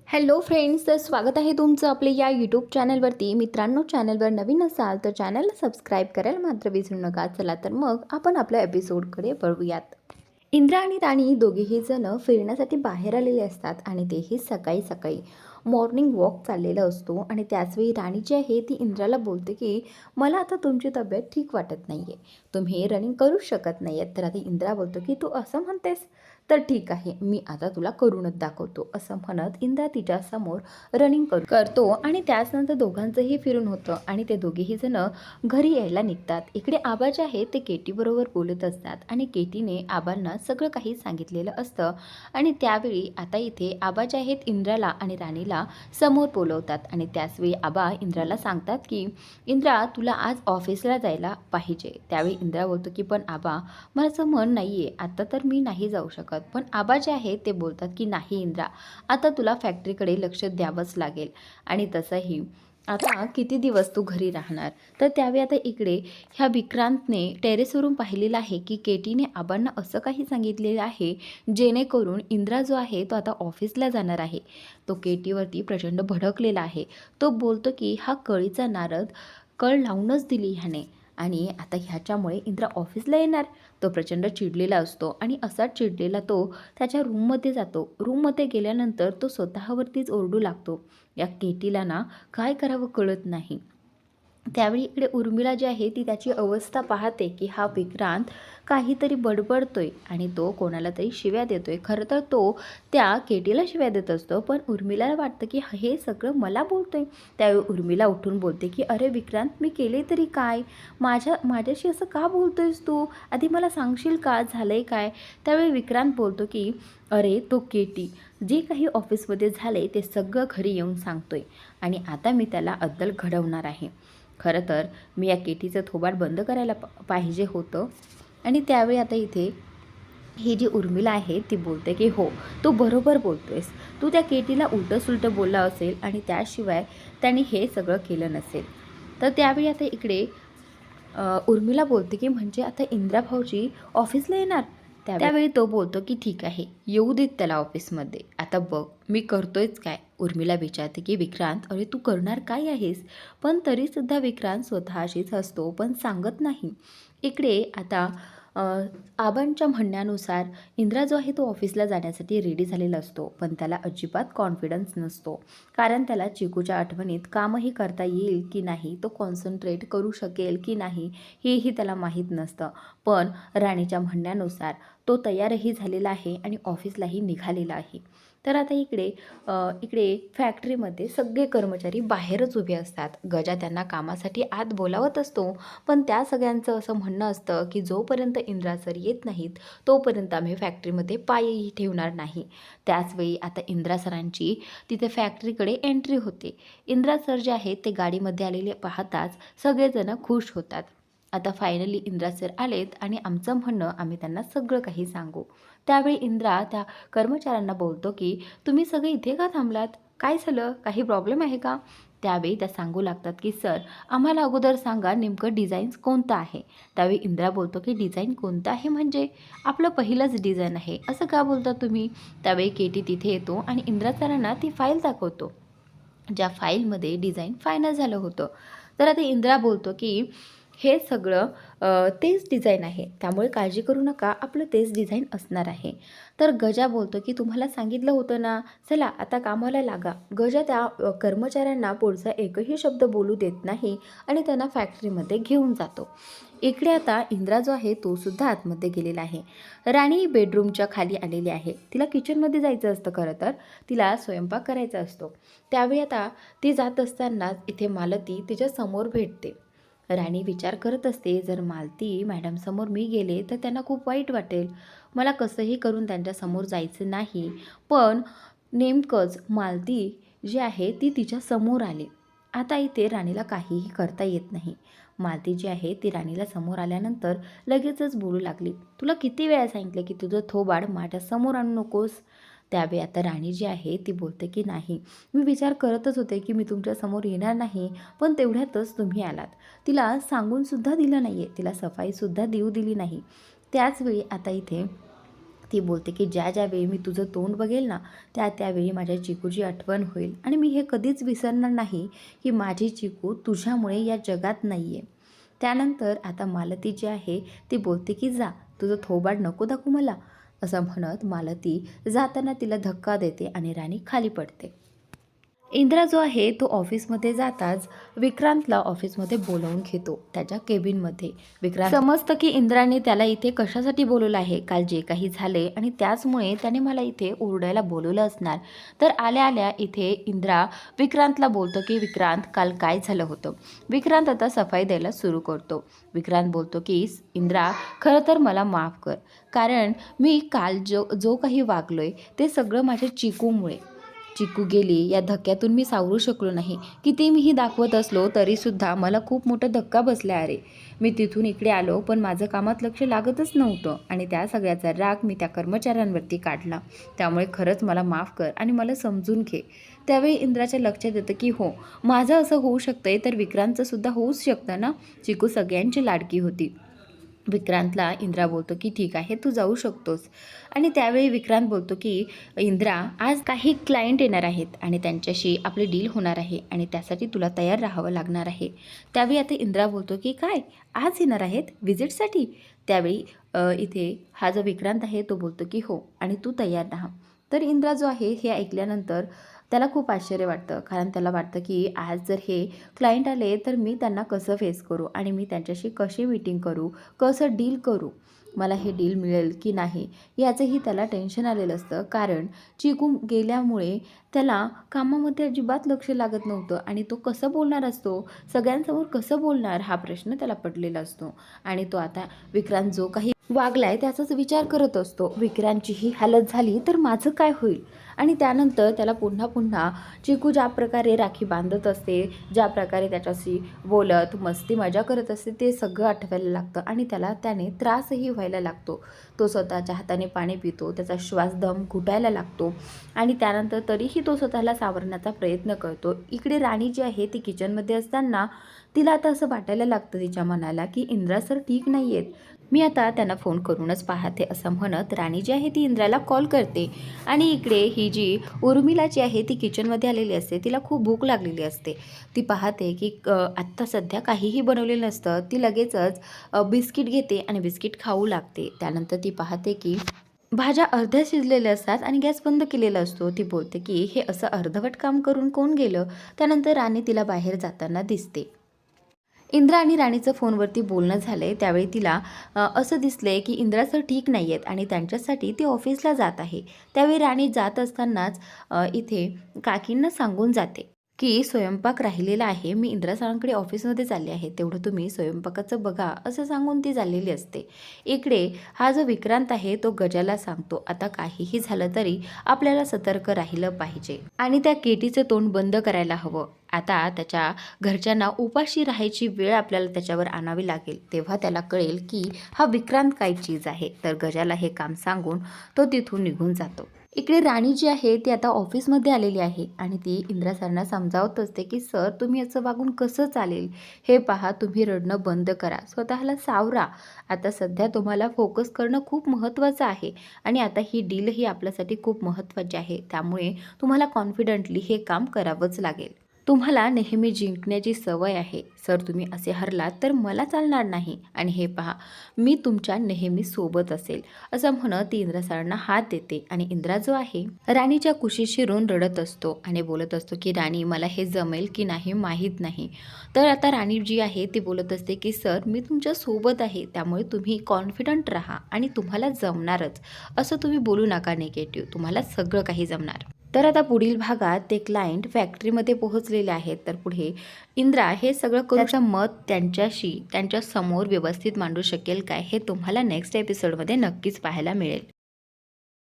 Hello friends, तर स्वागत आहे तुमचं आपले या यूट्यूब चॅनलवरती. मित्रांनो, चॅनलवर नवीन असाल तर चॅनलला सबस्क्राईब करायला मात्र विसरू नका. चला तर मग आपण आपल्या एपिसोडकडे वळूयात. इंद्रा आणि राणी दोघेही जण फिरण्यासाठी बाहेर आलेले असतात आणि तेही सकाळी सकाळी मॉर्निंग वॉक चाललेला असतो. आणि त्याचवेळी राणी जी आहे ती इंद्राला बोलते की मला आता तुमची तब्येत ठीक वाटत नाही आहे, तुम्ही रनिंग करूच शकत नाही आहेत. तर आता इंद्रा बोलतो की तू असं म्हणतेस तर ठीक आहे, मी आता तुला करूनच दाखवतो. असं म्हणत इंद्रा तिच्यासमोर रनिंग करतो आणि त्याचनंतर दोघांचंही फिरून होतं आणि ते दोघेही जण घरी यायला निघतात. इकडे आबा जे आहे ते केटीबरोबर बोलत असतात आणि केटीने आबांना सगळं काही सांगितलेलं असतं. आणि त्यावेळी आता इथे आबा जे आहेत इंद्राला आणि राणीला समोर बोलवतात आणि त्याचवेळी आबा इंद्राला सांगतात की इंद्रा, तुला आज ऑफिसला जायला पाहिजे. त्यावेळी इंद्रा बोलतो की पण आबा, माझं मन नाही आहे, आता तर मी नाही जाऊ शकत. पण आबा जे आहे ते बोलतात की नाही इंद्रा, आता तुला फॅक्टरीकडे लक्ष द्यावंच लागेल आणि तसंही आता किती दिवस तू घरी राहणार. तर त्यावेळी आता इकडे ह्या विक्रांतने टेरेसवरून पाहिलेलं आहे की केटीने आबांना असं काही सांगितलेलं आहे जेणेकरून इंद्रा जो आहे तो आता ऑफिसला जाणार आहे. तो केटीवरती प्रचंड भडकलेला आहे. तो बोलतो की हा कळीचा नारद कळ लावूनच दिली ह्याने आणि आता ह्याच्यामुळे इंद्रा ऑफिसला येणार. तो प्रचंड चिडलेला असतो आणि असाच चिडलेला तो त्याच्या रूममध्ये जातो. रूममध्ये गेल्यानंतर तो स्वतःवरतीच ओरडू लागतो. या केटीला ना काय करावं कळत नाही. त्यावेळी इकडे उर्मिला जी आहे ती त्याची अवस्था पाहते की हा विक्रांत काहीतरी बडबडतोय आणि तो कोणाला तरी शिव्या देतोय. खरं तर तो त्या केटीला शिव्या देत असतो, पण उर्मिलाला वाटतं की हे सगळं मला बोलतोय. त्यावेळी उर्मिला उठून बोलते की अरे विक्रांत, मी केले तरी काय, माझ्याशी असं का बोलतोयस तू, आधी मला सांगशील का झालंय काय. त्यावेळी विक्रांत बोलतो की अरे तो केटी जे काही ऑफिसमध्ये झाले ते सगळं घरी येऊन सांगतोय आणि आता मी त्याला अद्दल घडवणार आहे. खरं तर मी या केटीचं थोबाड बंद करायला पाहिजे होतं. आणि त्यावेळी आता इथे ही जी उर्मिला आहे ती बोलते की हो, तू बरोबर बोलतोयस, तू त्या केटीला उलटं सुलटं बोलला असेल आणि त्याशिवाय त्यांनी हे सगळं केलं नसेल. तर त्यावेळी आता इकडे उर्मिला बोलते की म्हणजे आता इंद्रा भाऊजी ऑफिसला येणार. त्यावेळी तो बोलतो की ठीक आहे, येऊ देत त्याला ऑफिसमध्ये, आता बघ मी करतोयच काय. उर्मिला विचारते की विक्रांत, अरे तू करणार काय आहेस. पण तरीसुद्धा विक्रांत स्वतःशीच हसतो पण सांगत नाही. इकडे आता आबांच्या म्हणण्यानुसार इंद्रा जो आहे तो ऑफिसला जाण्यासाठी रेडी झालेला असतो, पण त्याला अजिबात कॉन्फिडन्स नसतो. कारण त्याला चिकूच्या आठवणीत कामही करता येईल की नाही, तो कॉन्सन्ट्रेट करू शकेल की नाही हेही त्याला माहीत नसतं. पण राणीच्या म्हणण्यानुसार तो तयारही झालेला आहे आणि ऑफिसलाही निघालेला आहे. तर आता इकडे फॅक्टरीमध्ये सगळे कर्मचारी बाहेरच उभे असतात. गजा त्यांना कामासाठी आत बोलावत असतो, पण त्या सगळ्यांचं असं म्हणणं असतं की जोपर्यंत इंद्रा सर येत नाहीत तोपर्यंत आम्ही फॅक्टरीमध्ये पायही ठेवणार नाही. त्याचवेळी आता इंद्रा सरांची तिथे फॅक्टरीकडे एंट्री होते. इंद्रा सर जे आहेत ते गाडीमध्ये आलेले पाहताच सगळेजण खुश होतात. आता फायनली इंद्रा सर आलेत आणि आमचं म्हणणं आम्ही त्यांना सगळं काही सांगू. त्यावेळी इंद्रा त्या कर्मचाऱ्यांना बोलतो की तुम्ही सगळे इथे का थांबलात, काय झालं, काही प्रॉब्लेम आहे का. त्यावेळी त्या सांगू लागतात की सर, आम्हाला अगोदर सांगा नेमकं डिझाईन्स कोणतं आहे. त्यावेळी इंद्रा बोलतो की डिझाईन कोणतं आहे म्हणजे आपलं पहिलंच डिझाईन आहे, असं का बोलता तुम्ही. त्यावेळी केटी तिथे येतो आणि इंद्रा सरांना ती फाईल दाखवतो ज्या फाईलमध्ये डिझाईन फायनल झालं होतं. तर आता इंद्रा बोलतो की हे सगळं तेच डिझाईन आहे, त्यामुळे काळजी करू नका, आपलं तेच डिझाईन असणार आहे. तर गजा बोलतो की तुम्हाला सांगितलं होतं ना, चला आता कामाला लागा. गजा त्या कर्मचाऱ्यांना पुढचा एकही शब्द बोलू देत नाही आणि त्यांना फॅक्टरीमध्ये घेऊन जातो. इकडे आता इंद्रा जो आहे तो सुद्धा आतमध्ये गेलेला आहे. राणी बेडरूमच्या खाली आलेली आहे. तिला किचनमध्ये जायचं असतं, खरं तर तिला स्वयंपाक करायचा असतो. त्यावेळी आता ती जात असतानाच इथे मालती तिच्या समोर भेटते. राणी विचार करत असते, जर मालती मॅडमसमोर मी गेले तर त्यांना खूप वाईट वाटेल, मला कसंही करून त्यांच्यासमोर जायचं नाही. पण नेमकंच मालती जी आहे ती तिच्या समोर आली. आता इथे राणीला काहीही करता येत नाही. मालती जी आहे ती राणीला समोर आल्यानंतर लगेचच बोलू लागली, तुला किती वेळा सांगितलं की तुझं थोबाड माझ्यासमोर आणू नकोस. त्यावेळी आता राणी जी आहे ती बोलते की नाही, मी विचार करतच होते की मी तुमच्यासमोर येणार नाही, पण तेवढ्यातच तुम्ही आलात. तिला सांगूनसुद्धा दिलं नाही आहे, तिला सफाईसुद्धा देऊ दिली नाही. त्याचवेळी आता इथे ती बोलते की ज्या ज्यावेळी मी तुझं तोंड बघेल ना, त्यावेळी माझ्या चिकूची आठवण होईल आणि मी हे कधीच विसरणार नाही की माझी चिकू तुझ्यामुळे या जगात नाही आहे. त्यानंतर आता मालती जी आहे ती बोलते की जा, तुझं थोबाड नको दाखवू मला, असं म्हणत मालती जाताना तिला धक्का देते आणि राणी खाली पडते. इंद्रा जो आहे तो ऑफिसमध्ये जाताच विक्रांतला ऑफिसमध्ये बोलावून घेतो त्याच्या केबिनमध्ये. विक्रांत समजतं की इंद्राने त्याला इथे कशासाठी बोलवलं आहे, काल जे काही झाले आणि त्याचमुळे त्याने मला इथे ओरडायला बोलवलं असणार. तर आल्या आल्या इथे इंद्रा विक्रांतला बोलतो की विक्रांत काल काय झालं होतं. विक्रांत आता सफाई द्यायला सुरू करतो. विक्रांत बोलतो की इंद्रा खरं तर मला माफ कर, कारण मी काल जो काही वागलोय ते सगळं माझ्या चिकूमुळे. चिकू गेली या धक्क्यातून मी सावरू शकलो नाही. किती मीही दाखवत असलो तरीसुद्धा मला खूप मोठा धक्का बसला. अरे मी तिथून इकडे आलो पण माझं कामात लक्ष लागतच नव्हतं आणि त्या सगळ्याचा राग मी त्या कर्मचाऱ्यांवरती काढला. त्यामुळे खरंच मला माफ कर आणि मला समजून घे. त्यावेळी इंद्राच्या लक्षात येतं की हो, माझं असं होऊ शकतंय तर विक्रांतचं सुद्धा होऊच शकतं ना. चिकू सगळ्यांची लाडकी होती. विक्रांतला इंद्रा बोलतो की ठीक आहे, तू जाऊ शकतोस. आणि त्यावेळी विक्रांत बोलतो की इंद्रा, आज काही क्लायंट येणार आहेत आणि त्यांच्याशी आपली डील होणार आहे आणि त्यासाठी तुला तयार राहावं लागणार आहे. त्यावेळी आता इंद्रा बोलतो की काय, आज येणार आहेत व्हिजिटसाठी? त्यावेळी इथे हा जो विक्रांत आहे तो बोलतो की हो, आणि तू तयार राहा. तर इंद्रा जो आहे हे ऐकल्यानंतर त्याला खूप आश्चर्य वाटतं, कारण त्याला वाटतं की आज जर हे क्लायंट आले तर मी त्यांना कसं फेस करू आणि मी त्यांच्याशी कशी मीटिंग करू, कसं डील करू, मला हे डील मिळेल की नाही याचंही त्याला टेन्शन आलेलं असतं. कारण चिकू गेल्यामुळे त्याला कामामध्ये अजिबात लक्ष लागत नव्हतं आणि तो कसं बोलणार असतो, सगळ्यांसमोर कसं बोलणार हा प्रश्न त्याला पडलेला असतो. आणि तो आता विक्रांत जो काही वागलाय त्याचाच विचार करत असतो. विक्रांतची ही हालत झाली तर माझं काय होईल. आणि त्यानंतर त्याला पुन्हा पुन्हा चिकू ज्या प्रकारे राखी बांधत असते, ज्या प्रकारे त्याच्याशी बोलत मस्ती मजा करत असते ते सगळं आठवायला लागतं आणि त्याने त्रासही व्हायला लागतो. तो स्वतःच्या हाताने पाणी पितो, त्याचा श्वास दम घुटायला लागतो आणि त्यानंतर तरीही तो स्वतःला सावरण्याचा प्रयत्न करतो. इकडे राणी जी आहे ती किचनमध्ये असताना तिला आता असं वाटायला लागतं तिच्या मनाला की इंद्रा सर ठीक नाही आहेत, मी आता त्यांना फोन करूनच पाहते, असं म्हणत राणी जी आहे ती इंद्राला कॉल करते. आणि इकडे ही जी उर्मिला जी आहे ती किचनमध्ये आलेली असते, तिला खूप भूक लागलेली असते. ती पाहते की आत्ता सध्या काहीही बनवलेलं नसतं. ती लगेचच बिस्किट घेते आणि बिस्किट खाऊ लागते. त्यानंतर ती पाहते की भाज्या अर्ध्या शिजलेल्या असतात आणि गॅस बंद केलेला असतो. ती बोलते की हे असं अर्धवट काम करून कोण गेलं. त्यानंतर राणी तिला बाहेर जाताना दिसते. इंद्रा आणि राणीचं फोनवरती बोलणं झालं आहे. त्यावेळी तिला असं दिसलं आहे की इंद्रा सर ठीक नाही आहेत आणि त्यांच्यासाठी ती ऑफिसला जात आहे. त्यावेळी राणी जात असतानाच इथे काकींना सांगून जाते की स्वयंपाक राहिलेला आहे, मी इंद्रा सरांकडे ऑफिसमध्ये चालले आहे, तेवढं तुम्ही स्वयंपाकाचं बघा, असं सांगून ती चाललेली असते. इकडे हा जो विक्रांत आहे तो गजाला सांगतो, आता काहीही झालं तरी आपल्याला सतर्क राहिलं पाहिजे आणि त्या केटीचं तोंड बंद करायला हवं. आता त्याच्या घरच्यांना उपाशी राहायची वेळ आपल्याला त्याच्यावर आणावी लागेल, तेव्हा त्याला कळेल की हा विक्रांत काय चीज आहे. तर गजाला हे काम सांगून तो तिथून निघून जातो. इकडे राणी जी आहे ती आता ऑफिसमध्ये आलेली आहे आणि ती इंद्रा सरांना समजावत असते की सर, तुम्ही असं वागून कसं चालेल, हे पहा, तुम्ही रडणं बंद करा, स्वतःला सावरा. आता सध्या तुम्हाला फोकस करणं खूप महत्त्वाचं आहे आणि आता ही डीलही आपल्यासाठी खूप महत्त्वाची आहे, त्यामुळे तुम्हाला कॉन्फिडंटली हे काम करावंच लागेल. तुम्हाला नेहमी जिंकण्याची सवय आहे सर, तुम्ही असे हरलात तर मला चालणार नाही आणि हे पहा, मी तुमच्या नेहमी सोबत असेल, असं म्हणत ती इंद्रा सरांना हात देते. आणि इंद्रा जो आहे राणीच्या कुशीत शिरून रडत असतो आणि बोलत असतो की राणी, मला हे जमेल की नाही माहीत नाही. तर आता राणी जी आहे ती बोलत असते की सर, मी तुमच्या सोबत आहे, त्यामुळे तुम्ही कॉन्फिडंट राहा आणि तुम्हाला जमणारच, असं तुम्ही बोलू नका निगेटिव्ह, तुम्हाला सगळं काही जमणार. तर आता पुढील भागात ते क्लायंट फॅक्टरीमध्ये पोहोचलेले आहेत. तर पुढे इंद्रा हे सगळं करून त्याचं मत त्यांच्या समोर व्यवस्थित मांडू शकेल काय, हे तुम्हाला नेक्स्ट एपिसोडमध्ये नक्कीच पाहायला मिळेल.